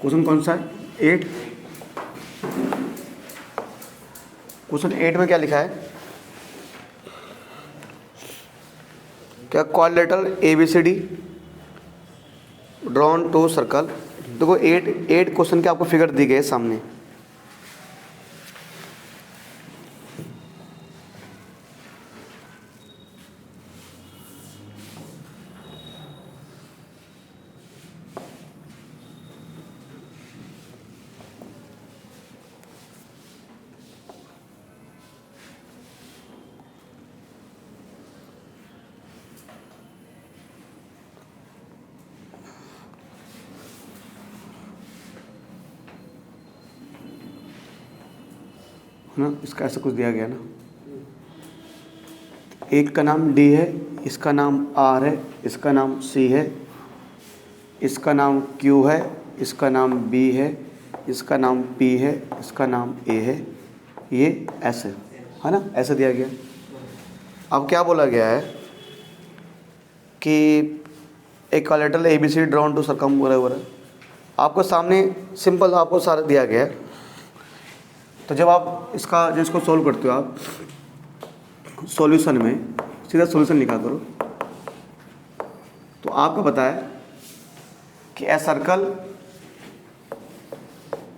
Question कौन सा है? 8। क्वेश्चन 8 में क्या लिखा है? क्या quadrilateral ABCD drawn to circle. देखो 8 क्वेश्चन के आपको फिगर दी गई है सामने। ना इसका ऐसा कुछ दिया गया ना, एक का नाम D है, इसका नाम R है, इसका नाम C है, इसका नाम Q है, इसका नाम B है, इसका नाम P है, इसका नाम A है, ये ऐसे है ना, ऐसे दिया गया। अब क्या बोला गया है कि एक quadrilateral ABCD drawn to circum वगैरह आपको सामने सिंपल आपको सारा दिया गया है। तो जब आप जिसको सोल्व करते हो आप सॉल्यूशन में सीधा सॉल्यूशन लिखा करो, तो आपको पता है कि ए सर्कल,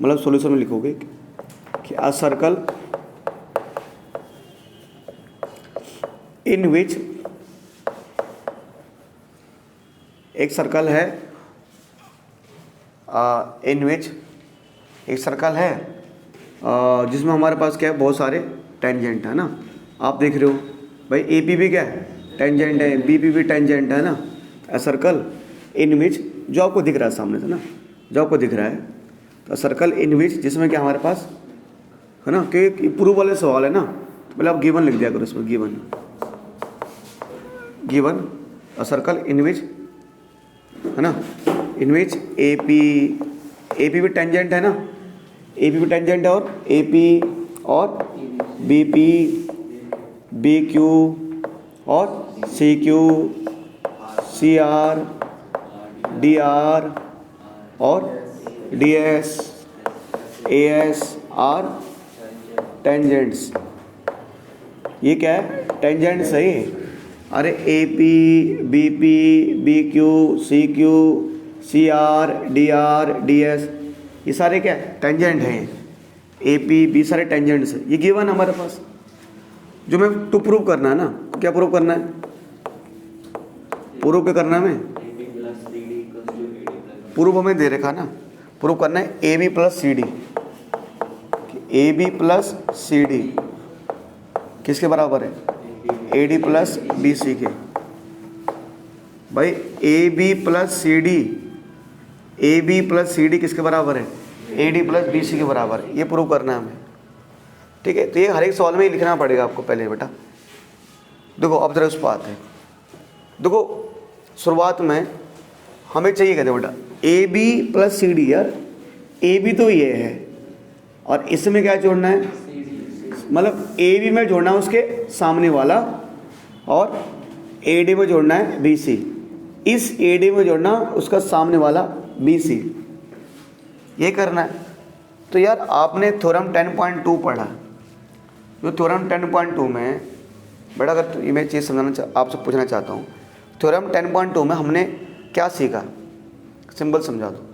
मतलब सॉल्यूशन में लिखोगे कि अ सर्कल इन विच, एक सर्कल है इन विच, एक सर्कल है जिसमें हमारे पास क्या है, बहुत सारे टेंजेंट है ना। आप देख रहे हो भाई AP भी क्या है, टेंजेंट है, BP भी टेंजेंट है ना। ए सर्कल इन विच, जो आपको दिख रहा है सामने से ना, जो आपको दिख रहा है, तो सर्कल इन विच जिसमें क्या हमारे पास है ना, कि प्रूव वाले सवाल है ना, तो पहले आप गिवन लिख दिया करो इसमें, गिवन अ सर्कल इन विच है ना, इन विच AP भी टेंजेंट है ना, AP भी टेंजेंट है, और AP और BP, BQ और CQ, CR, DR और DS, AS आर टेंजेंट्स। ये क्या है, टेंजेंट्स है ये। अरे AP, BP, BQ, CQ, CR, DR, DS, ये सारे क्या टेंजेंट हैं। AP, B सारे टेंजेंट्स हैं। ये गिवन हमारे पास, जो मैं टू प्रूव करना है ना, क्या प्रूव करना है, प्रूव क्या करना है हमें, प्रूव हमें दे रखा ना, प्रूव करना है AB plus CD, AB plus CD किसके बराबर है, AD प्लस BC के। भाई AB plus CD, AB plus CD किसके बराबर है, AD प्लस BC के बराबर है। ये प्रूव करना है हमें, ठीक है। तो ये हर एक सवाल में ही लिखना पड़ेगा आपको पहले बेटा। देखो अब जरा उस पर आते हैं। देखो शुरुआत में हमें चाहिए कहते बेटा AB प्लस CD। यार AB तो ये है, और इसमें क्या जोड़ना है, मतलब AB में जोड़ना है उसके सामने वाला, और AD में जोड़ना है BC, इस AD में जोड़ना उसका सामने वाला BC, ये करना है। तो यार आपने थ्योरम 10.2 पढ़ा, जो थ्योरम 10.2 में बेटा, अगर ये मैं चीज़ समझाना आपसे पूछना चाहता हूँ, थ्योरम 10.2 में हमने क्या सीखा, सिंपल समझा दो।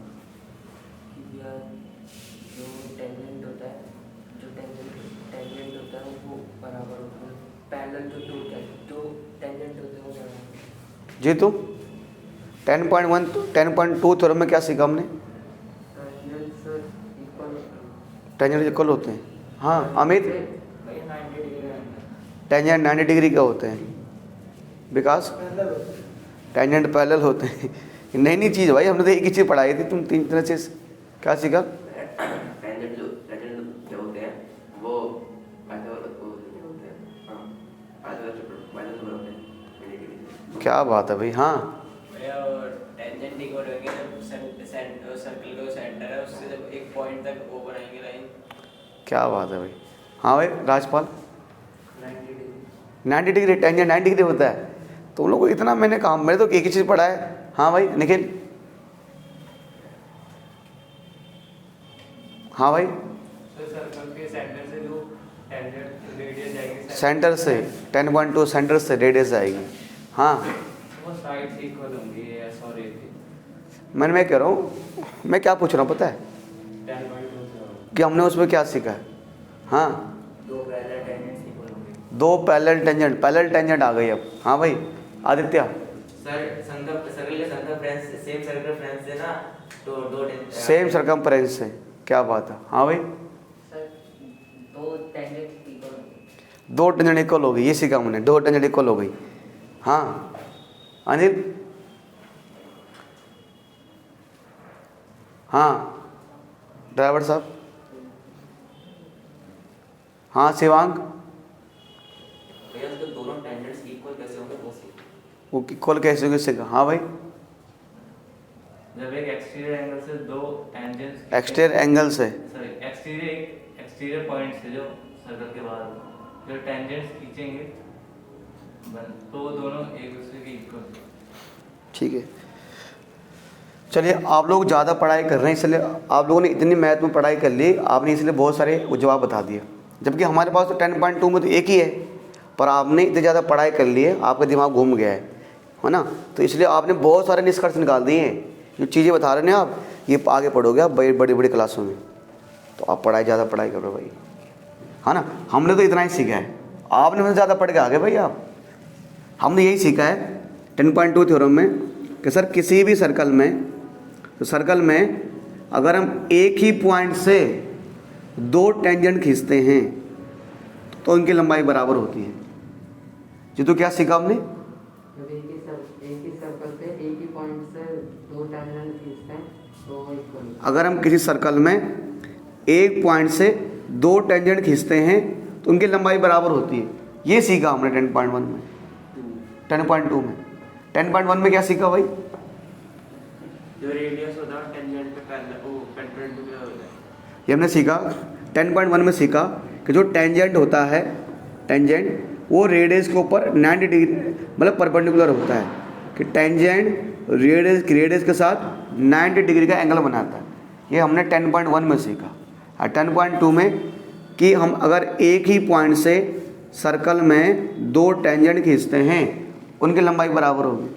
जी तो 10.2 थ्योरम में क्या सीखा हमने, टेंजेंट इक्वल होते हैं। हाँ अमित, टेंजेंट 90 डिग्री का होते हैं, विकास टेंजेंट पैरेलल होते हैं। नई नई चीज़ भाई, हमने तो एक ही चीज़ पढ़ाई थी, तुम तीन तरह से क्या सीखा। टेंजेंट जो होते हैं वो क्या बात है भाई। हाँ टेंजेंट इक्वल होंगे जब सर्कल का सेंटर है उससे जब एक पॉइंट तक वो बनाएंगे लाइन। क्या बात है भाई। हाँ भाई राजपाल, 90 डिग्री टेंजेंट 90 डिग्री होता है। तो उन लोगों को इतना मैंने कहा, मैंने तो एक ही चीज़ पढ़ा है। हाँ भाई निखिल, हाँ भाई, तो सर्कल के सेंटर से जो टेंजेंट रेडियस जाएगी सेंटर से 10.2 सेंटर से रेडियस आएगी। हाँ वो साइड्स इक्वल होंगी एस और ए की। मैं कह रहा हूँ, मैं क्या पूछ रहा हूँ पता है 10.2 से कि हमने उसमें क्या सीखा है। हाँ, दो पैरेलल टेंजेंट्स इक्वल होंगे। दो पैरेलल टेंजेंट आ गई अब। हाँ भाई आदित्य, सर सर्कल के सर्कमफ्रेंस सेम सर्कमफ्रेंस से ना दो सेम सरकमफ्रेंस से, क्या बात है। हाँ भाई, सर दो टेंजेंट इक्वल होंगे। दो टेंजेंट इक्वल हो गई, ये सीखा हमने, दो टेंजेंट इक्वल हो गई। हाँ अनिल, हाँ ड्राइवर साहब, हाँ शिवांग, भैया तो दोनों टेंजेंट्स इक्वल कैसे होंगे वो सीखो। वो इक्वल कैसे होगी सीखा। हाँ भाई, जब एक एक्सटीरियर एंगल से दो टेंजेंट्स एक्सटीरियर एंगल से, सॉरी एक्सटीरियर पॉइंट से जो सर्कल के बाहर जो टेंजेंट्स खींचेंगे तो वो दोनों एक दूसरे के इक्वल। ठीक है। चलिए, आप लोग ज़्यादा पढ़ाई कर रहे हैं इसलिए आप लोगों ने इतनी मैथ में पढ़ाई कर ली, आपने इसलिए बहुत सारे जवाब बता दिए, जबकि हमारे पास तो 10.2 में तो एक ही है, पर आपने इतनी ज़्यादा पढ़ाई कर ली है, आपका दिमाग घूम गया है ना, तो इसलिए आपने बहुत सारे निष्कर्ष निकाल दिए हैं। जो चीज़ें बता रहे हैं आप, ये आगे पढ़ोगे आप बड़ी बड़ी क्लासों में, तो आप ज़्यादा पढ़ाई करो भाई, है ना। हमने तो इतना ही सीखा है, आपने मुझसे ज़्यादा पढ़ के आगे भाई आप। हमने यही सीखा है 10.2 थ्योरम में कि सर किसी भी सर्कल में, तो सर्कल में अगर हम एक ही पॉइंट से दो टेंजेंट खींचते हैं तो उनकी लंबाई बराबर होती है। जी, तो क्या सीखा हमने? जब एक ही सर्कल पे एक ही पॉइंट से दो टेंजेंट खींचते हैं तो इक्वल। अगर हम किसी सर्कल में एक पॉइंट से दो टेंजेंट खींचते हैं तो उनकी लंबाई बराबर होती है। ये सीखा हमने 10.1 में, 10.2 में। 10.1 में क्या सीखा भाई? जो रेडियस होता है टेंजेंट पे परपेंडिकुलर होता है। ये हमने सीखा 10.1 में सीखा कि जो टेंजेंट होता है, टेंजेंट वो रेडियस के ऊपर 90 डिग्री मतलब परपेंडिकुलर होता है, कि टेंजेंट रेडियस के साथ 90 डिग्री का एंगल बनाता है। ये हमने 10.1 में सीखा। और 10.2 में कि हम अगर एक ही पॉइंट से सर्कल में दो टेंजेंट खींचते हैं उनकी लंबाई बराबर होगी।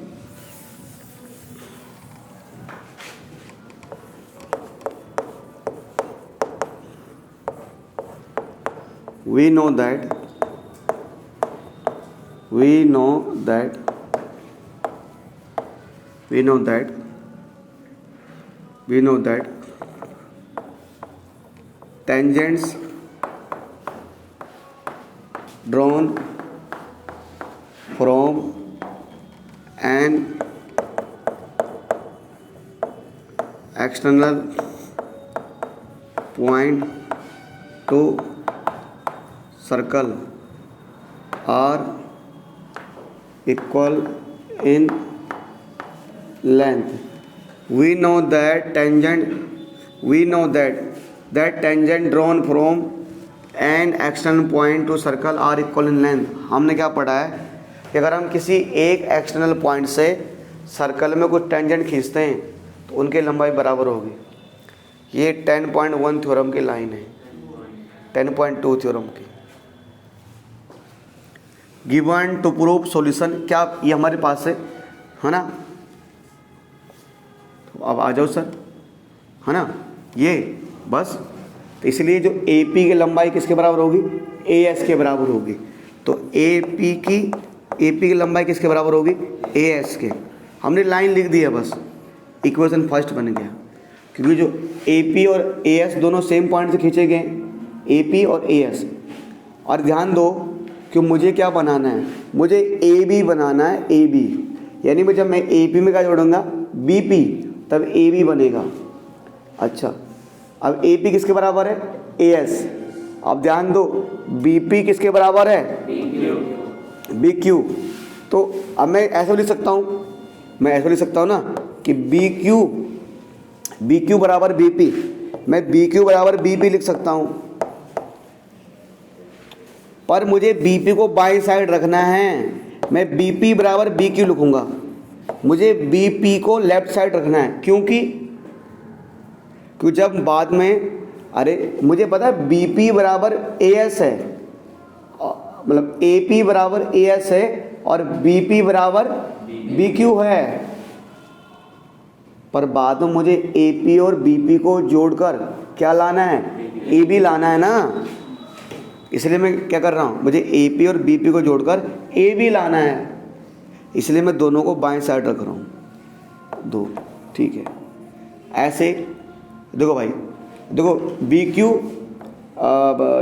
We know that tangents drawn from an external point to circle are equal in length. We know that tangent drawn from an external point to circle are equal in length. हमने क्या पढ़ा है कि अगर हम किसी एक एक्सटर्नल पॉइंट से सर्कल में कुछ टेंजेंट खींचते हैं तो उनकी लंबाई बराबर होगी। ये 10.1 थ्योरम की लाइन है, 10.2 थ्योरम की। गिवन टू प्रूव सॉल्यूशन, क्या ये हमारे पास है ना। तो अब आ जाओ सर, है ना, ये बस। तो इसलिए जो AP की लंबाई किसके बराबर होगी? AS के बराबर होगी। तो AP की लंबाई किसके बराबर होगी? AS के। हमने लाइन लिख दी है, बस इक्वेशन फर्स्ट बन गया, क्योंकि जो AP और AS दोनों सेम पॉइंट से खींचे गए, AP और AS। और ध्यान दो कि मुझे क्या बनाना है, मुझे AB बनाना है, AB यानी मैं जब मैं AP में क्या जोड़ूंगा? BP, तब AB बनेगा। अच्छा, अब AP किसके बराबर है? AS। अब ध्यान दो BP किसके बराबर है? BQ। तो अब मैं ऐसा लिख सकता हूँ, ना कि BQ बराबर BP, मैं BQ बराबर BP लिख सकता हूँ, पर मुझे BP को बाई साइड रखना है। मैं BP बराबर BQ लिखूंगा, मुझे BP को लेफ्ट साइड रखना है। क्योंकि जब बाद में अरे मुझे पता है BP बराबर AS है, मतलब AP बराबर AS है और BP बराबर BQ है, पर बाद में मुझे AP और BP को जोड़कर क्या लाना है, AB लाना है ना। इसलिए मैं क्या कर रहा हूँ, मुझे AP और BP को जोड़कर AB लाना है, इसलिए मैं दोनों को बाएं साइड रख रहा हूँ, 2, ठीक है। ऐसे देखो भाई, देखो BQ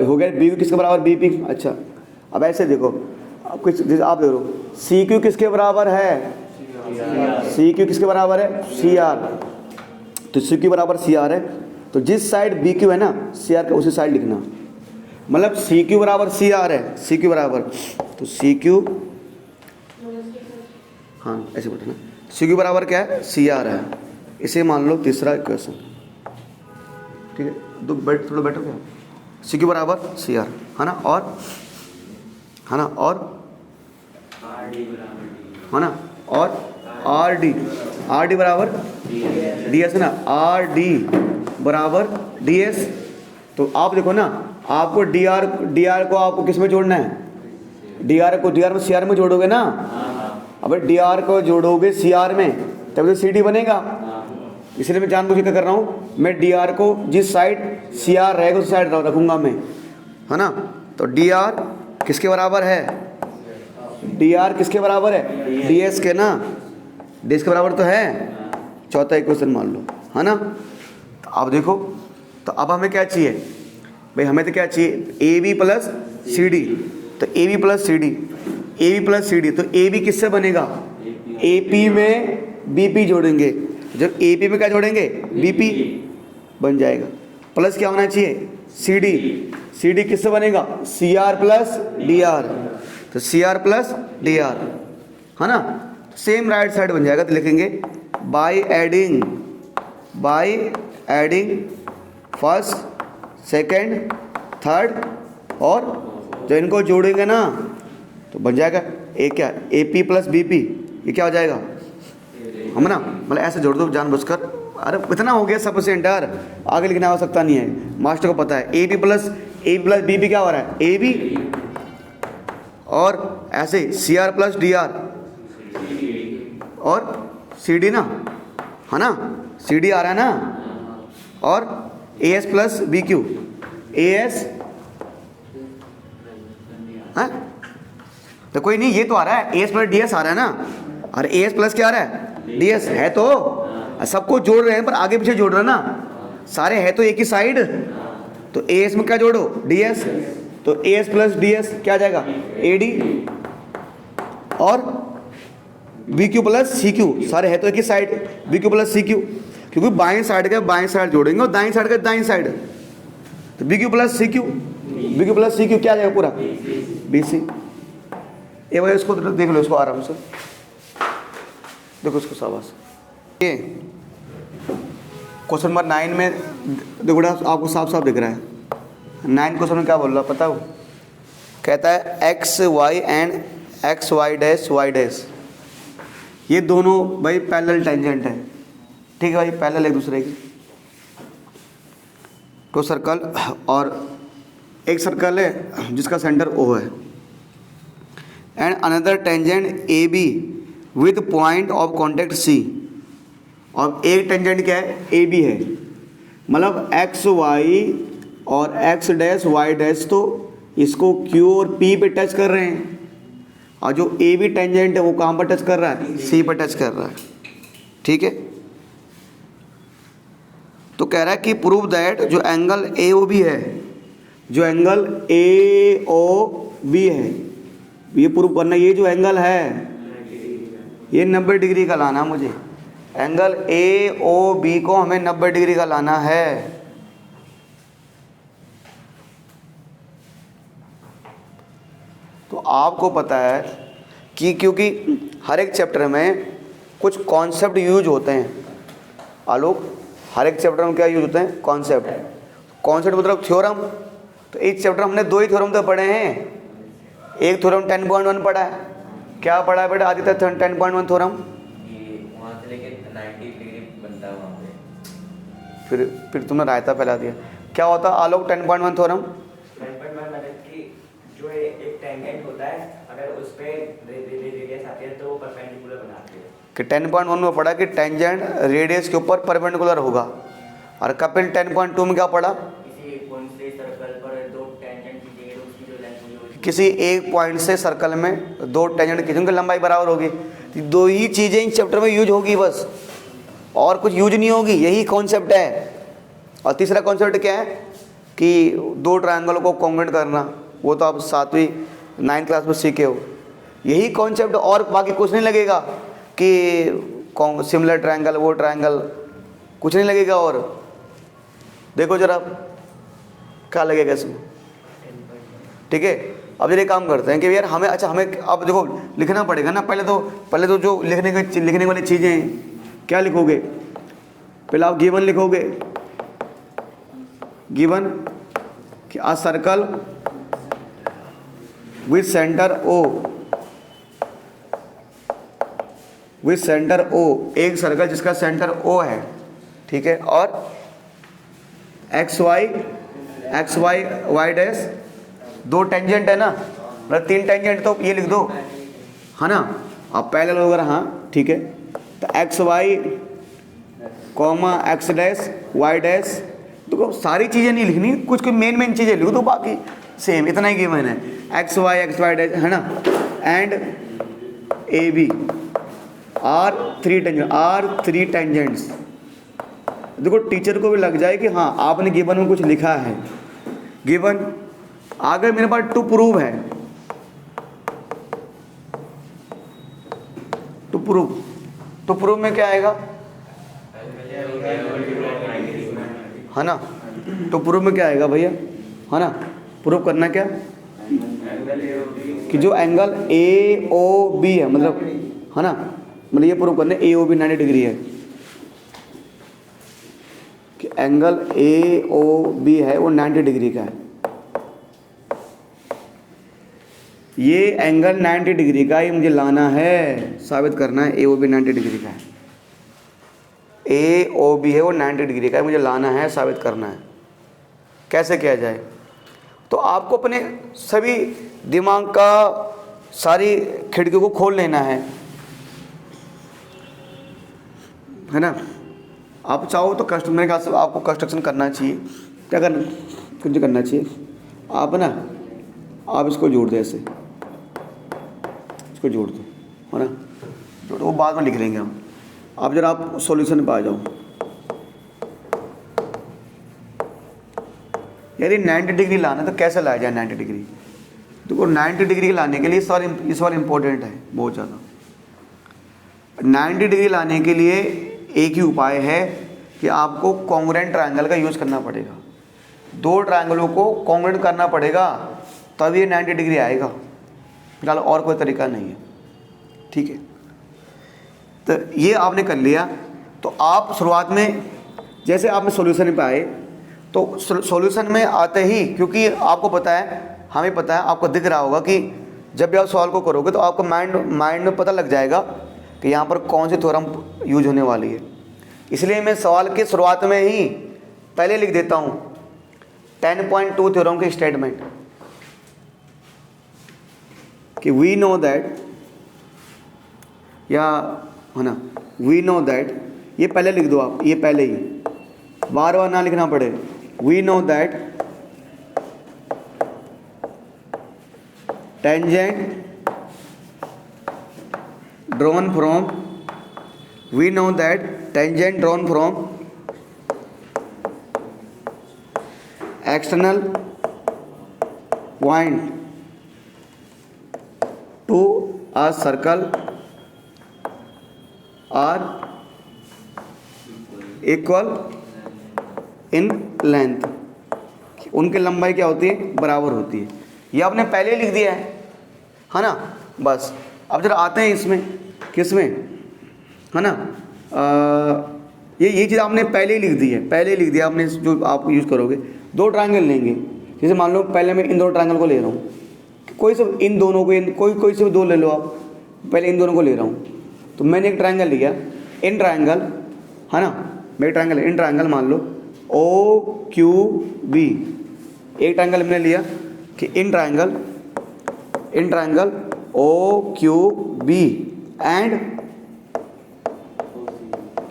हो गया, BQ किसके बराबर BP, अच्छा। अब ऐसे देखो, अब कुछ जैसे आप देखो CQ किसके बराबर है, CQ किसके बराबर है, CR, तो CQ बराबर CR है, तो जिस साइड BQ है ना CR का उसी साइड लिखना, मतलब CQ बराबर CR है, CQ बराबर, तो CQ, हाँ ऐसे बोलते ना, CQ बराबर क्या है, CR है, इसे मान लो तीसरा इक्वेशन, ठीक है। तो थोड़ा बेटर क्या, CQ बराबर CR है ना, और है ना, और है ना, और RD बराबर DS है ना, RD बराबर DS। तो आप देखो ना, आपको DR को आपको किस में जोड़ना है, DR को DR में CR में जोड़ोगे ना, अब DR को जोड़ोगे CR में तब तो CD बनेगा, इसलिए मैं जानबूझ के क्या कर रहा हूँ, मैं DR को जिस साइड CR रहेगा उस साइड रखूँगा मैं, है ना। तो DR किसके बराबर है, DR किसके बराबर है, DS के ना, DS के बराबर तो है, चौथा इक्वेशन मान लो, है ना। तो अब देखो, तो अब हमें क्या चाहिए भाई, हमें तो क्या चाहिए AB प्लस CD, तो AB प्लस CD, तो AB किससे बनेगा, AP में BP जोड़ेंगे, जब AP में क्या जोड़ेंगे, BP बन जाएगा, प्लस क्या होना चाहिए CD किससे बनेगा, CR प्लस DR, तो CR प्लस DR, है ना। सेम राइट साइड बन जाएगा, तो लिखेंगे by adding first, second, third, और जब इनको जोड़ेंगे ना तो बन जाएगा एक क्या, AP प्लस BP, ये क्या हो जाएगा, हम ना, मतलब ऐसे जोड़ दो जानबूझकर, अरे इतना हो गया सफिशिएंट यार, आगे लिखने आवश्यकता नहीं है, मास्टर को पता है। AB प्लस BP क्या हो रहा है, AB, और ऐसे CR प्लस DR और CD ना, है ना, CD आ रहा है ना, और AS प्लस BQ, AS है तो कोई नहीं, ये तो आ रहा है AS प्लस DS आ रहा है ना, और AS प्लस क्या आ रहा है, DS है, तो सबको जोड़ रहे हैं पर आगे पीछे जोड़ रहे हैं ना, सारे है तो एक ही साइड, तो AS में क्या जोड़ो, DS, तो AS प्लस DS क्या आ जाएगा, AD, और BQ प्लस CQ, सारे है तो एक ही साइड, BQ प्लस CQ, क्योंकि बाएं साइड का बाएं साइड जोड़ेंगे और दाएं साइड का दाएं साइड, तो BQ प्लस CQ क्या आ जाएगा पूरा, BC। ये भाई इसको देख लो, इसको आराम से देखो, इसको शाबाश। ये क्वेश्चन नंबर 9 में देखो, आपको साफ साफ दिख रहा है, 9 क्वेश्चन में क्या बोल रहा है पता हो, कहता है XY and XY dash Y dash, ये दोनों भाई पैरेलल टेंजेंट है, ठीक है भाई, पैरेलल एक दूसरे की, तो सर्कल, और एक सर्कल है जिसका सेंटर O है, and another tangent AB with point of contact C, और एक टेंजेंट क्या है, AB है, मतलब XY और X डैश Y डैश तो इसको Q और P पे टच कर रहे हैं, और जो AB टेंजेंट है वो कहाँ पर टच कर रहा है, C पर टच कर रहा है, ठीक है। तो कह रहा है कि प्रूव दैट जो एंगल AOB है, जो एंगल AOB है, ये प्रूव करना, ये जो एंगल है ये 90 डिग्री का लाना मुझे, एंगल AOB को हमें 90 डिग्री का लाना है। तो आपको पता है कि क्योंकि हर एक चैप्टर में कुछ कॉन्सेप्ट यूज होते हैं, आलोक, हर एक चैप्टर में क्या यूज होते हैं, कॉन्सेप्ट मतलब थ्योरम, तो इस चैप्टर हमने 2 ही थ्योरम तो पढ़े हैं, एक थ्योरम 10.1 पढ़ा है, क्या पढ़ा है बेटा आदित्य, 10.1 थ्योरम, वहाँ से लेके 90 डिग्री बनता है वहाँ पे, फिर तुमने रायता फैला दिया, क्या होता है आलोक 10.1 थ्योरम? 10.1 मतलब कि जो एक टेंजेंट होता है, अगर उस पे रेडियस आती है तो वो परपेंडिकुलर बनाती है। कि 10.1 में पढ़ा कि टेंजेंट रेडियस के ऊपर परपेंडिकुलर होगा। और कपिल 10.2 में क्या पढ़ा? किसी पॉइंट से सर्कल पर दो टेंजेंट खींचेंगे तो उसकी जो लेंथ होगी वो किसी एक पॉइंट से सर्कल में दो टेंजेंट खींचेंगे, लंबाई बराबर होगी। तो दो ही चीज़ें इस चैप्टर में यूज होगी बस, और कुछ यूज नहीं होगी, यही कॉन्सेप्ट है। और तीसरा कॉन्सेप्ट क्या है कि दो ट्रायंगल को कॉन्ग्रुएंट करना, वो तो आप 7वीं 9th क्लास में सीखे हो। यही कॉन्सेप्ट, और बाकी कुछ नहीं लगेगा कि सिमिलर ट्रायंगल, वो ट्रायंगल, कुछ नहीं लगेगा। और देखो जरा क्या लगेगा इसमें, ठीक है। अब जरा काम करते हैं कि यार हमें, अच्छा हमें अब देखो लिखना पड़ेगा ना। पहले तो जो लिखने वाली चीज़ें हैं, क्या लिखोगे? पहले आप गिवन लिखोगे, गिवन कि a circle with centre O, एक सर्कल जिसका सेंटर ओ है, ठीक है। और एक्स वाई वाई डैश, दो टेंजेंट है ना, मतलब 3 टेंजेंट, तो ये लिख दो, है ना। आप पैरेलल वगैरह, हाँ ठीक है। तो X Y comma X dash Y dash, देखो सारी चीज़ें नहीं लिखनी, कुछ मेन चीज़ें लिख दो, बाकी सेम इतना ही गिवन है। एक्स वाई डैश, है ना। And A B are 3 tangents. देखो टीचर को भी लग जाए कि हाँ आपने गिवन में कुछ लिखा है। गिवन आगे मेरे पास टू प्रूव है, टू प्रूव में क्या आएगा, है ना। टू प्रूव में क्या आएगा भैया, है ना। प्रूव करना क्या कि जो एंगल ए ओ बी है, मतलब, है ना, मतलब ये प्रूव करना ए ओ बी 90 डिग्री है, कि एंगल ए ओ बी है वो 90 डिग्री का है। ये एंगल 90 डिग्री का ही मुझे लाना है, साबित करना है ए ओ बी 90 डिग्री का है। ए ओ बी है वो 90 डिग्री का है, मुझे लाना है, साबित करना है। कैसे किया जाए? तो आपको अपने सभी दिमाग का सारी खिड़कियों को खोल लेना है ना। आप चाहो तो मेरे ख्याल से आपको कंस्ट्रक्शन करना चाहिए। क्या करना, कुछ करना चाहिए आप ना, आप इसको जोड़ दो, ऐसे इसको जोड़ दो, है ना, जोड़ दो, वो बाद में लिख लेंगे हम। आप जरा आप सॉल्यूशन पे आ जाओ। यार ये 90 डिग्री लाना, तो कैसे लाया जाए 90 डिग्री? देखो 90 डिग्री लाने के लिए इस सवाल इम्पोर्टेंट है बहुत ज़्यादा। 90 डिग्री लाने के लिए एक ही उपाय है कि आपको कॉन्ग्रुएंट ट्रायंगल का यूज़ करना पड़ेगा। दो ट्रायंगलों को कॉन्ग्रुएंट करना पड़ेगा, तब ये 90 डिग्री आएगा। फिलहाल और कोई तरीका नहीं है, ठीक है। तो ये आपने कर लिया। तो आप शुरुआत में जैसे आपने सॉल्यूशन पे आए, तो सॉल्यूशन में आते ही, क्योंकि आपको पता है, हमें पता है, आपको दिख रहा होगा कि जब भी आप सवाल को करोगे तो आपको माइंड में पता लग जाएगा कि यहाँ पर कौन सी थ्योरम यूज होने वाली है। इसलिए मैं सवाल के शुरुआत में ही पहले लिख देता हूँ 10.2 थ्योरम की स्टेटमेंट, कि वी नो दैट, या है ना, वी नो दैट, ये पहले लिख दो आप, ये पहले ही, बार बार ना लिखना पड़े। We know that tangent drawn from, we know that tangent drawn from external point to a circle are equal in length, उनकी लंबाई क्या होती है, बराबर होती है। ये आपने पहले ही लिख दिया है ना। बस अब जरा आते हैं इसमें, किसमें, है ना। ये चीज़ आपने पहले ही लिख दी है, पहले ही लिख दिया आपने, जो आप यूज़ करोगे। दो ट्रायंगल लेंगे, जैसे मान लो पहले मैं इन दो ट्रायंगल को ले रहा हूँ, कोई से इन दोनों को, कोई से भी दो ले लो आप, पहले इन दोनों को ले रहा हूँ। तो मैंने एक ट्रायंगल लिया, इन ट्रायंगल, है ना, मैं ट्रायंगल इन ट्रायंगल मान लो, ओ क्यू बी, एक ट्रायंगल हमने लिया कि in triangle O Q B and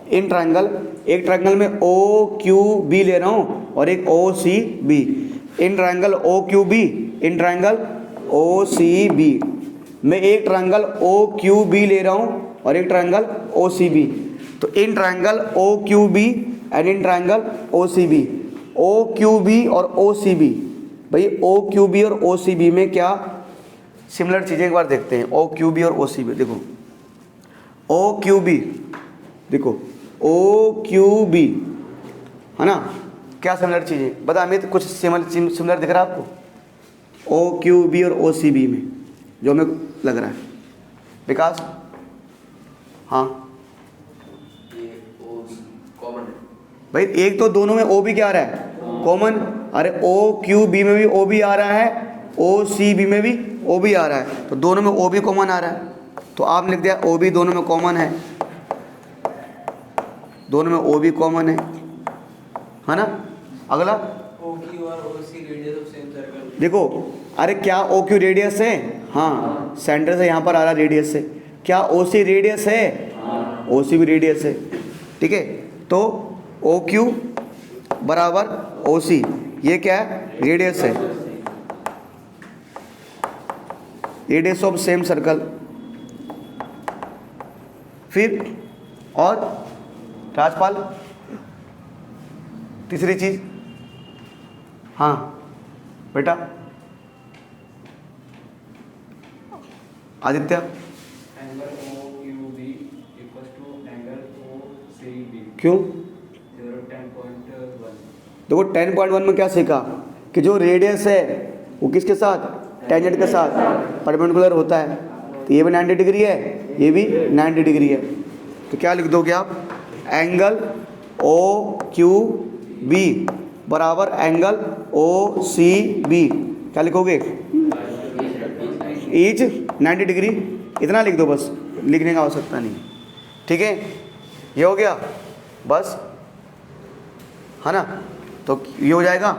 in triangle, एक ट्रायंगल में ओ क्यू बी ले रहा हूँ और एक O C B, in triangle O Q B, in triangle O C B, मैं एक ट्रायंगल ओ क्यू बी ले रहा हूँ और एक ट्रायंगल ओ सी बी, तो in triangle O Q B and in triangle O C B, O Q B और O C B, भाई ओ क्यू बी और ओ सी बी में क्या सिमिलर चीज़ें एक बार देखते हैं। ओ क्यू बी और ओ सी बी, देखो ओ क्यू बी, देखो ओ क्यू बी है ना, क्या सिमिलर चीज़ें बता अमित, कुछ सिमिलर दिख रहा है आपको ओ क्यू बी और ओ सी बी में जो हमें लग रहा है विकास? हाँ भाई एक तो दोनों में ओ भी क्या आ रहा है कॉमन, अरे ओ क्यू बी में भी ओ भी आ रहा है, ओ सी बी में भी ओ भी आ रहा है, तो दोनों में ओ भी कॉमन आ रहा है, तो आपने लिख दिया ओ भी दोनों में कॉमन है, दोनों में ओ भी कॉमन है ना। अगला ओ क्यू और O C radius of same circle, देखो अरे क्या ओ क्यू रेडियस है? हाँ सेंटर से यहाँ पर आ रहा रेडियस से, क्या ओ सी रेडियस है? ओ सी भी रेडियस है, ठीक है, तो ओ क्यू बराबर ओ सी, ये क्या है रेडियस है, रेडियस ऑफ सेम सर्कल। फिर और राजपाल तीसरी चीज, हाँ बेटा Aditya, angle O Q B equals to angle O C B, क्यों? 10.1। देखो 10.1 में क्या सीखा कि जो रेडियस है वो किसके साथ, टेंजेंट के साथ परपेंडिकुलर होता है, तो ये भी 90 डिग्री है, ये भी 90 डिग्री है, तो क्या लिख दोगे आप, एंगल ओ क्यू बी बराबर एंगल ओ सी बी, क्या लिखोगे, ईच 90 डिग्री, इतना लिख दो बस, लिखने का आवश्यकता नहीं, ठीक है, ये हो गया बस, है ना, तो ये हो जाएगा,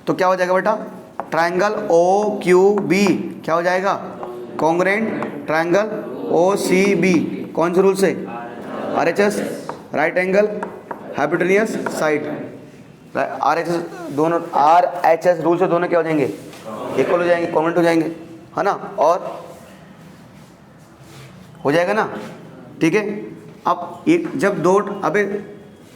तो क्या हो जाएगा बेटा, ट्रायंगल ओ क्यू बी क्या हो जाएगा, congruent triangle O C B, कौन से रूल से, R H S, right angle hypotenuse side, R H S दोनों, आर एच एस रूल से दोनों क्या हो जाएंगे, इक्वल हो जाएंगे, कॉन्ग्रुएंट हो जाएंगे, है ना, और हो जाएगा ना, ठीक है। अब एक जब दो, अबे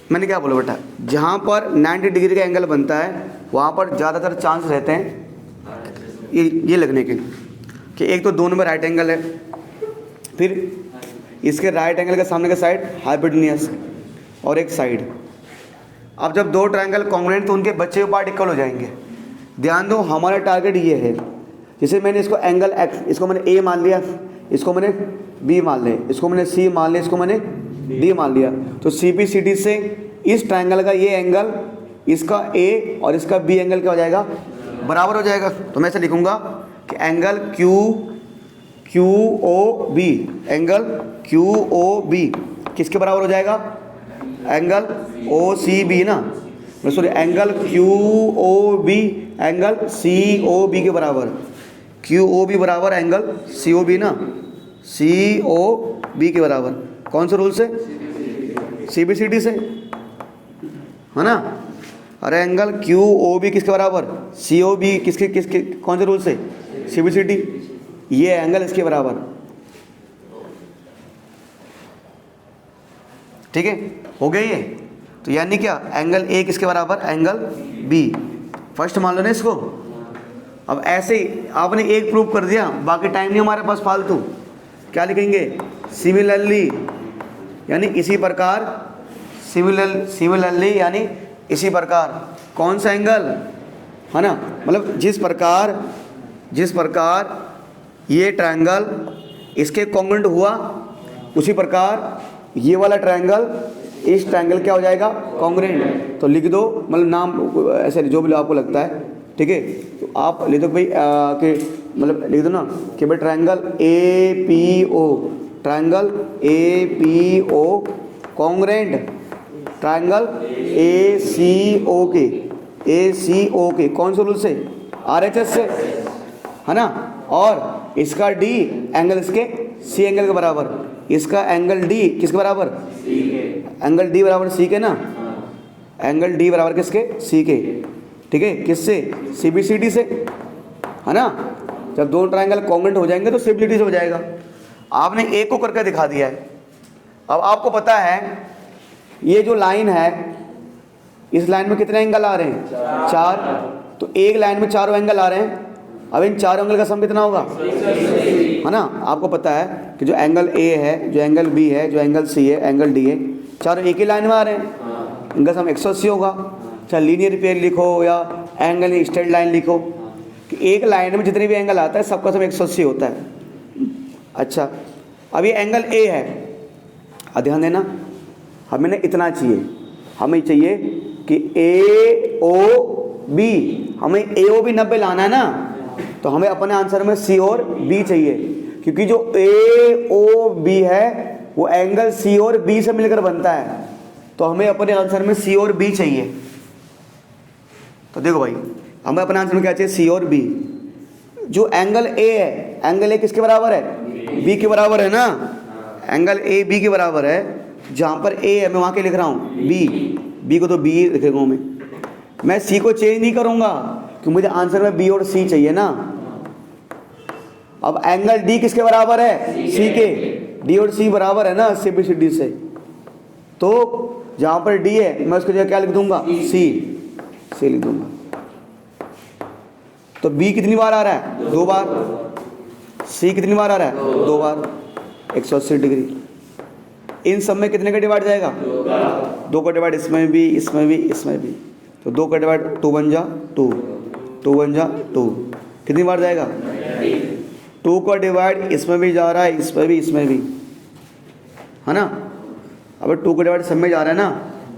मैंने क्या बोला बेटा, जहाँ पर 90 डिग्री का एंगल बनता है वहाँ पर ज़्यादातर चांस रहते हैं ये लगने के कि एक तो दोनों में राइट एंगल है, फिर इसके राइट एंगल के सामने का साइड हाइपोटेन्यूस और एक साइड। अब जब दो ट्रायंगल कॉन्ग्रुएंट तो उनके बचे हुए पार्ट इक्वल हो जाएंगे। ध्यान दो हमारा टारगेट ये है, जैसे मैंने इसको एंगल एक्स, इसको मैंने ए मान लिया, इसको मैंने बी मान लिया, इसको मैंने सी मान लिया, इसको मैंने डी मान लिया, तो सी बी सी डी से इस ट्रायंगल का ये एंगल, इसका ए और इसका बी एंगल क्या हो जाएगा, बराबर हो जाएगा। तो मैं ऐसे लिखूंगा कि angle Q O B, angle Q O B किसके बराबर हो जाएगा, एंगल ओ सी बी ना, sorry angle Q O B angle C O B के बराबर, क्यू ओ बी बराबर एंगल सी ओ बी ना, सी ओ बी के बराबर, कौन से रूल से, सी बी सी डी से, है ना। अरे एंगल क्यू ओ बी किसके बराबर, सी ओ बी किसके किसके कौन से रूल से, सी बी सी डी, ये एंगल इसके बराबर, ठीक है, हो गया ये। तो यानी क्या, एंगल ए किसके बराबर, एंगल बी, फर्स्ट मान लो ना इसको। अब ऐसे ही आपने एक प्रूव कर दिया, बाकी टाइम नहीं हमारे पास फालतू, क्या लिखेंगे, सिमिलरली, यानी इसी प्रकार, सिमिलरली यानी इसी प्रकार, कौन सा एंगल, है ना, मतलब जिस प्रकार ये ट्रायंगल इसके कॉन्ग्रुएंट हुआ, उसी प्रकार ये वाला ट्रायंगल इस ट्रायंगल क्या हो जाएगा, कॉन्ग्रुएंट। तो लिख दो, मतलब नाम ऐसे जो भी आपको लगता है, ठीक है, तो आप लिख दो भाई कि मतलब लिख दो ना कि भाई triangle A P O, triangle A P O congruent triangle ACO के कौन से रूल से? RHS से, है ना। और इसका D एंगल इसके C एंगल के बराबर, इसका एंगल D किसके बराबर? एंगल D बराबर C के ना, एंगल D बराबर किसके? C के, ठीक है। किससे? CBCD से, है ना। जब दोनों ट्रायंगल कॉन्ग्रुएंट हो जाएंगे तो CBCD से हो जाएगा। आपने एक को करके दिखा दिया है। अब आपको पता है ये जो लाइन है, इस लाइन में कितने एंगल आ रहे हैं? 4। तो एक लाइन में 4 एंगल आ रहे हैं। अब इन 4 एंगल का सम कितना होगा? है ना। आपको पता है कि जो एंगल A है, जो एंगल B है, जो एंगल C है, एंगल D है, चारों एक ही लाइन में आ रहे हैं, इनका सम 180 होगा। चाहे लीनियर पेयर लिखो या एंगल स्ट्रेट लाइन लिखो, कि एक लाइन में जितने भी एंगल आता है सबका सम 180 होता है। अच्छा, अब ये एंगल A है, अब ध्यान देना, हमें ना इतना चाहिए, हमें चाहिए कि AOB, हमें AOB 90 लाना है ना, तो हमें अपने आंसर में C और B चाहिए, क्योंकि जो AOB है वो एंगल C और B से मिलकर बनता है, तो हमें अपने आंसर में C और B चाहिए। तो देखो भाई, हमें अपने आंसर में क्या चाहिए? C और B। जो एंगल A है, एंगल A किसके बराबर है? B के बराबर है ना। एंगल A B के बराबर है। जहाँ पर A है मैं वहाँ के लिख रहा हूँ B को तो B लिखेगा मैं C को चेंज नहीं करूँगा, क्योंकि मुझे आंसर में B और C चाहिए ना। अब एंगल D किसके बराबर है? C के। D और C बराबर है ना CBCD से, तो जहाँ पर D है मैं उसकी जगह क्या लिख दूंगा? C लिख दूंगा। तो B कितनी बार आ रहा है? 2 बार। C कितनी बार आ रहा है? 2 बार। 180 डिग्री। इन सब में कितने का डिवाइड जाएगा? 2 का डिवाइड इसमें भी, इसमें भी, इसमें भी। तो 2 का डिवाइड 2 बन जा 2, 2 बन जा 2। कितनी बार जाएगा? 2 का डिवाइड इसमें भी जा रहा है, इसमें भी, इसमें भी, है ना। अब 2 का डिवाइड सब में जा रहा है ना,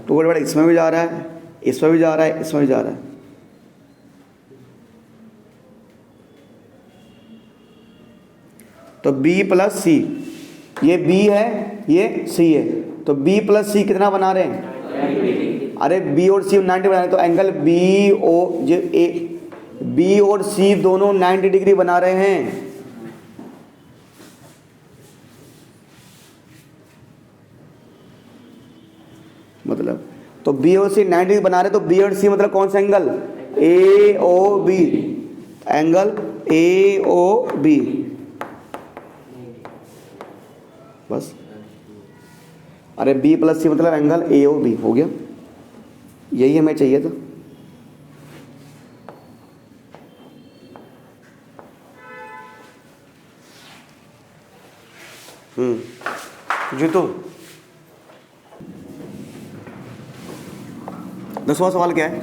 2 का डिवाइड इसमें भी जा रहा है, इसमें भी जा रहा है, इसमें भी जा रहा है। तो B प्लस C, ये B है, ये C है, तो B प्लस C कितना बना रहे हैं? अरे B और C 90 बना रहे हैं, तो एंगल B और C दोनों 90 डिग्री बना रहे हैं। मतलब तो B और C 90 डिग्री बना रहे हैं, तो B और C मतलब कौन सा एंगल? AOB, angle AOB। बस। अरे B प्लस C मतलब एंगल AOB हो गया, यही हमें चाहिए था। जीतू, 10वां सवाल क्या है?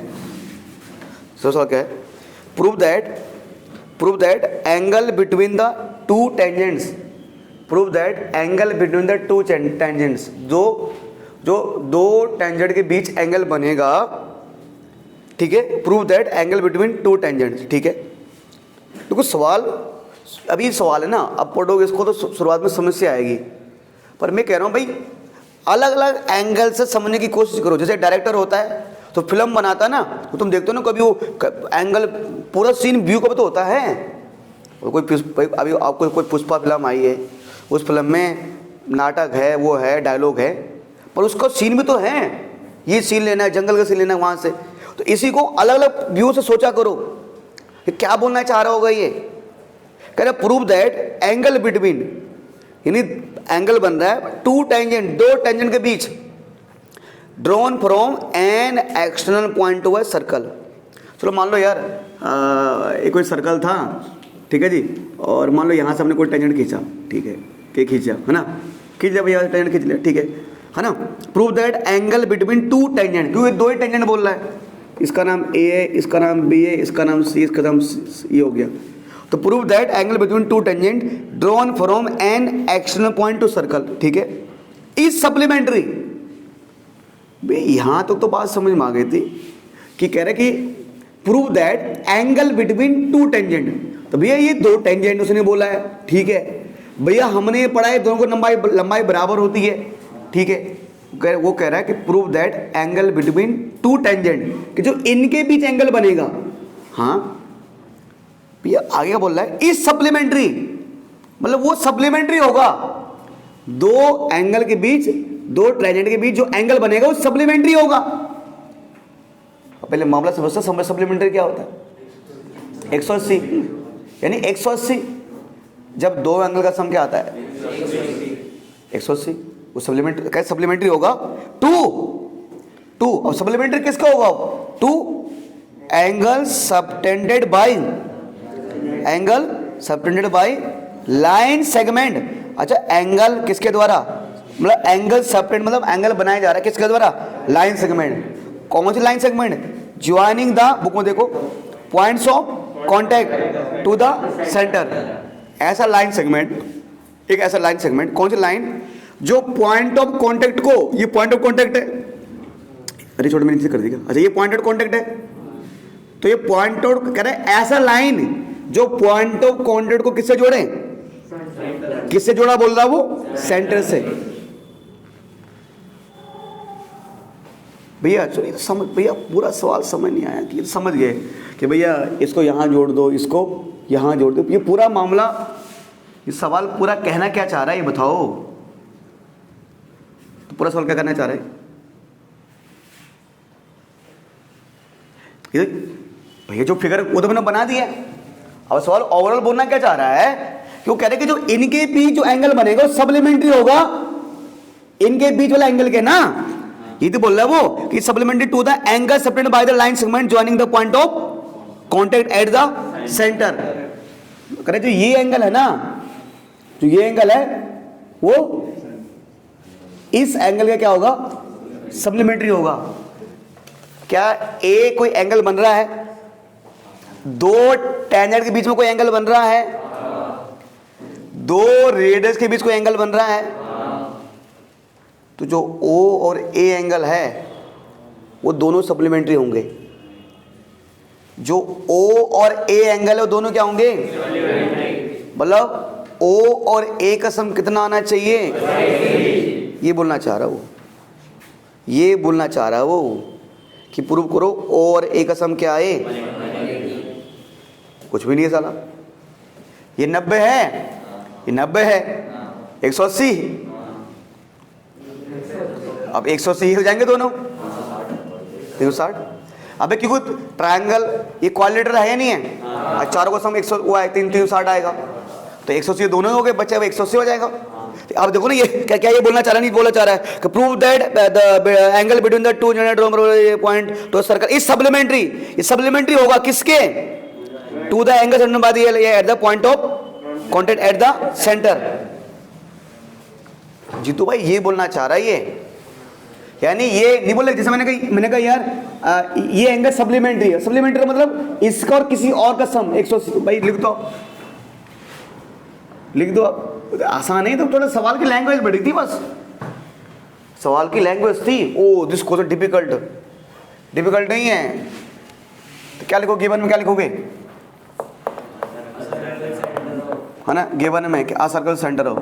10वां सवाल क्या है? Prove that angle between the to tangents, prove that angle between the to tangents, जो दो टेंजेंट के बीच एंगल बनेगा, ठीक है। Prove that angle between two tangents, ठीक है। तो कुछ सवाल, अभी सवाल है ना, अब पढ़ोगे इसको तो शुरुआत में समस्या आएगी, पर मैं कह रहा हूँ भाई अलग अलग एंगल से समझने की कोशिश करो। जैसे डायरेक्टर होता है तो फिल्म बनाता है ना, तो तुम देखते हो ना, कभी वो एंगल पूरा सीन व्यू कभी तो होता है। कोई अभी आपको कोई पुष्पा फिल्म आई है, उस फिल्म में नाटक है, वो है, डायलॉग है, पर उसका सीन भी तो है, ये सीन लेना है, जंगल का सीन लेना है वहाँ से। तो इसी को अलग अलग व्यू से सोचा करो कि क्या बोलना चाह रहा होगा ये। कह रहे प्रूव दैट एंगल बिटवीन, यानी एंगल बन रहा है टू टेंजेंट, दो टेंजेंट के बीच, drawn from an external point to a circle. चलो मान लो यार एक कोई सर्कल था, ठीक है जी, और मान लो यहाँ से हमने कोई टेंजेंट खींचा, ठीक है, के खींचा, है ना, खींच लिया भैया, टेंजेंट खींच लिया, ठीक है ना। Prove that angle between two tangent, क्योंकि दो ही टेंजेंट बोल रहा है, इसका नाम ए है, इसका नाम बी है, इसका नाम सी, इसका नाम सी हो गया। तो prove that angle between two tangent drawn from an external point to circle, ठीक है, इज सप्लीमेंट्री। यहाँ तक तो बात समझ में आ गई थी कि कह रहे कि prove that angle between two tangent, तो भैया ये दो टेंजेंट उसने बोला है, ठीक है भैया, हमने पढ़ा है दोनों को लंबाई बराबर होती है, ठीक है, वो कह रहा है कि prove that angle between two tangent, कि जो इनके बीच एंगल बनेगा, हाँ भैया आगे क्या बोल रहा है, इज सप्लीमेंट्री, मतलब वो सप्लीमेंट्री होगा, दो एंगल के बीच, दो टेंजेंट के बीच जो एंगल बनेगा वो सप्लीमेंट्री होगा। पहले मामला समझते, सप्लीमेंट्री क्या होता है, 180, यानी 180 जब दो एंगल का सम क्या आता है 180, वो सप्लीमेंट्री, कैसे सप्लीमेंट्री होगा, टू अब सप्लीमेंट्री किसका होगा, to angle subtended by line segment. अच्छा एंगल किसके द्वारा, मतलब एंगल सबटेंड मतलब एंगल बनाया जा रहा है किसके द्वारा, लाइन सेगमेंट। कौन सी line segment, joining the, book में देखो, points of contact to the centre, ऐसा लाइन सेगमेंट, एक ऐसा लाइन सेगमेंट, कौन सी लाइन, जो पॉइंट ऑफ कॉन्टैक्ट को, ये पॉइंट ऑफ कॉन्टैक्ट है, अरे छोटे मैंने नीचे कर दिया, अच्छा ये पॉइंट ऑफ कॉन्टैक्ट है, तो ये पॉइंट ऑफ कह रहे हैं ऐसा लाइन जो पॉइंट ऑफ कॉन्टैक्ट को किससे जोड़े, किससे जोड़ा बोल रहा वो, सेंटर से। भैया चलिए समझ, भैया पूरा सवाल समझ नहीं आया, कि समझ गए कि भैया इसको यहाँ जोड़ दो, इसको यहाँ जोड़ दो, ये पूरा मामला, ये सवाल पूरा कहना क्या चाह रहा है ये बताओ, तो पूरा सवाल क्या करना चाह रहा है ये, भैया जो फिगर वो तो मैंने बना दिया, अब सवाल ओवरऑल बोलना क्या चाह रहा है, क्यों कह रहे कि जो इनके बीच जो एंगल बनेगा वो सप्लीमेंट्री होगा इनके बीच वाला एंगल के ना, ये तो बोल रहा है वो कि supplementary to the angle separated by the line segment joining the point of contact at the centre. कह रहे जो ये एंगल है ना, जो ये एंगल है वो इस एंगल का क्या होगा, सप्लीमेंट्री होगा। क्या ए कोई एंगल बन रहा है, दो टेंजेंट के बीच में कोई एंगल बन रहा है, दो रेडियस के बीच कोई एंगल बन रहा है, तो जो O और A एंगल है वो दोनों सप्लीमेंट्री होंगे, जो O और A एंगल है वो दोनों क्या होंगे, मतलब O और A का सम कितना आना चाहिए, ये बोलना चाह रहा वो, ये बोलना चाह रहा वो कि प्रूव करो O और A का सम क्या आए, कुछ भी नहीं है साला, ये 90 है, ये 90 है, 180, अब 180 हो जाएंगे दोनों, 360। अबे क्योंकि ट्रायंगल ये क्वाड्रिलेटरल है या नहीं है, चारों का सम 100 वो आए 360 आएगा, तो 180 दोनों हो गए, बच्चे अब 180 हो जाएगा। अब देखो ना ये क्या क्या ये बोलना चाह रहा है, नहीं बोलना चाह रहा है कि prove that the angle between the two generate point to circle is supplementary, ये सप्लीमेंट्री होगा किसके, to the angle centre by the at the point of contact at the centre. Jitu भाई ये बोलना चाह रहा है ये, यानी ये नहीं बोले, जैसे मैंने कहा यार ये एंगल सप्लीमेंट्री है, सप्लीमेंट्री मतलब इसका और किसी और का सम 180। भाई लिख दो, आसान नहीं, तो थोड़ा सवाल की लैंग्वेज बढ़ी थी, बस सवाल की लैंग्वेज थी। ओ दिस क्वेश्चन डिफिकल्ट नहीं है, तो क्या लिखो गिवन में, क्या लिखोगे, है ना, गिवन में कि अ सर्कल सेंटर हो,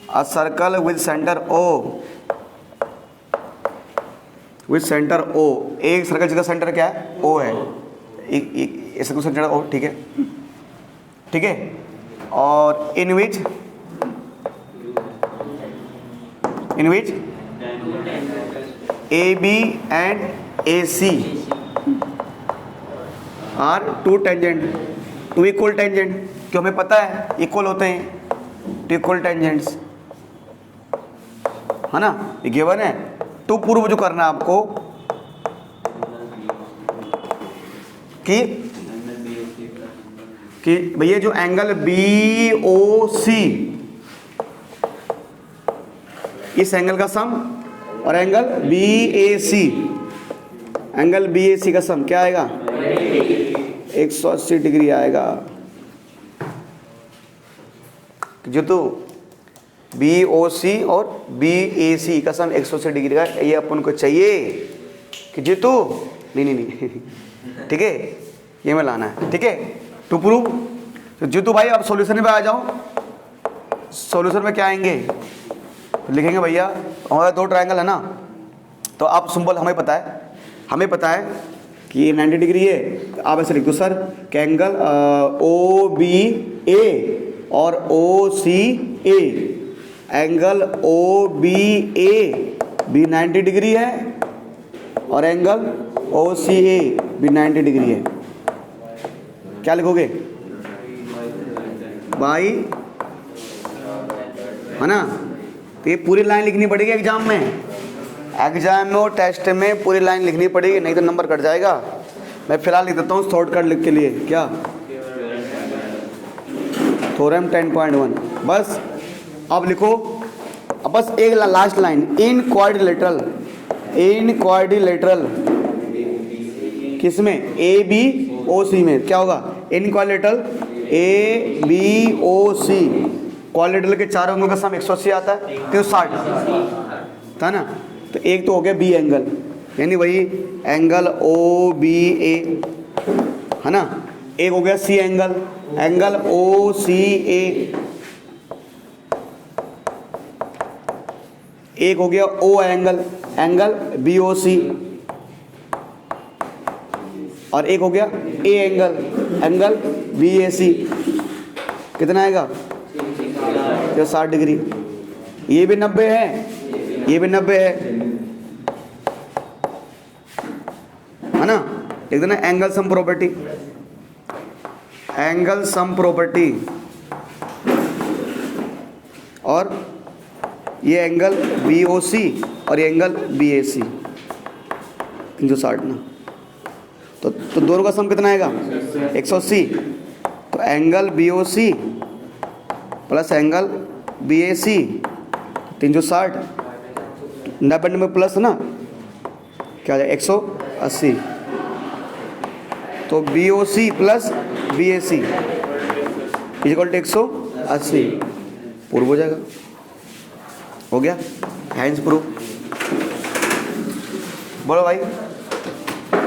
a circle with centre O, with centre O, एक सर्कल जिसका सेंटर क्या है O है, एक सर्कल सेंटर O, ठीक है, और in which AB and AC are two tangent, two equal tangent, क्यों हमें पता है इक्वल होते हैं, टू इक्वल टेंजेंट्स, है ना, ये गिवन है। टू प्रूव जो करना है आपको कि भैया जो एंगल BOC, इस एंगल का सम और एंगल BAC, एंगल BAC का सम क्या आएगा, 180 डिग्री आएगा। जो तो BOC और BAC का सम 180 डिग्री का, ये अपन को चाहिए कि जीतू, नहीं ठीक है, ये में लाना है, ठीक है, टू प्रूव। तो जीतू भाई अब सॉल्यूशन में आ जाओ, सॉल्यूशन में क्या आएंगे, तो लिखेंगे भैया हमारे दो ट्रायंगल है ना, तो आप सिंपल हमें पता है कि ये 90 डिग्री है, तो आप ऐसे लिख दो सर कि एंगल ओ बी ए और ओ सी ए, एंगल ओ बी ए भी 90 डिग्री है और एंगल ओ सी ए भी 90 डिग्री है। क्या लिखोगे? बाई, है ना? तो ये पूरी लाइन लिखनी पड़ेगी एग्जाम में और टेस्ट में पूरी लाइन लिखनी पड़ेगी, नहीं तो नंबर कट जाएगा। मैं फिलहाल लिख देता हूँ शॉर्टकट लिख के लिए, क्या थ्योरम 10.1 बस। अब लिखो, अब बस एक लास्ट लाइन, इन क्वाड्रिलेटरल किसमें? ए बी ओ सी में। क्या होगा? In quadrilateral A B O C, quadrilateral के चारों अंगों का सम 180 आता है, 360 था ना। तो एक तो हो गया बी एंगल, यानी वही एंगल ओ बी ए, है ना। एक हो गया सी एंगल, एंगल ओ सी ए। एक हो गया O angle, angle B O C. और एक हो गया A angle, angle B A C. कितना आएगा? 60 डिग्री। ये भी 90 है, ये भी 90 है ना। लिख देना angle sum property, angle sum property. और ये एंगल बी ओ सी और ये एंगल बी ए सी, 360 ना। तो दोनों का सम कितना आएगा? 180। तो angle B O C plus angle B A C 360, 90 में प्लस ना, क्या जाए 180। तो B O C plus B A C equal to 180, prove हो जाएगा। हो गया हैंड्स प्रूफ। बोलो भाई।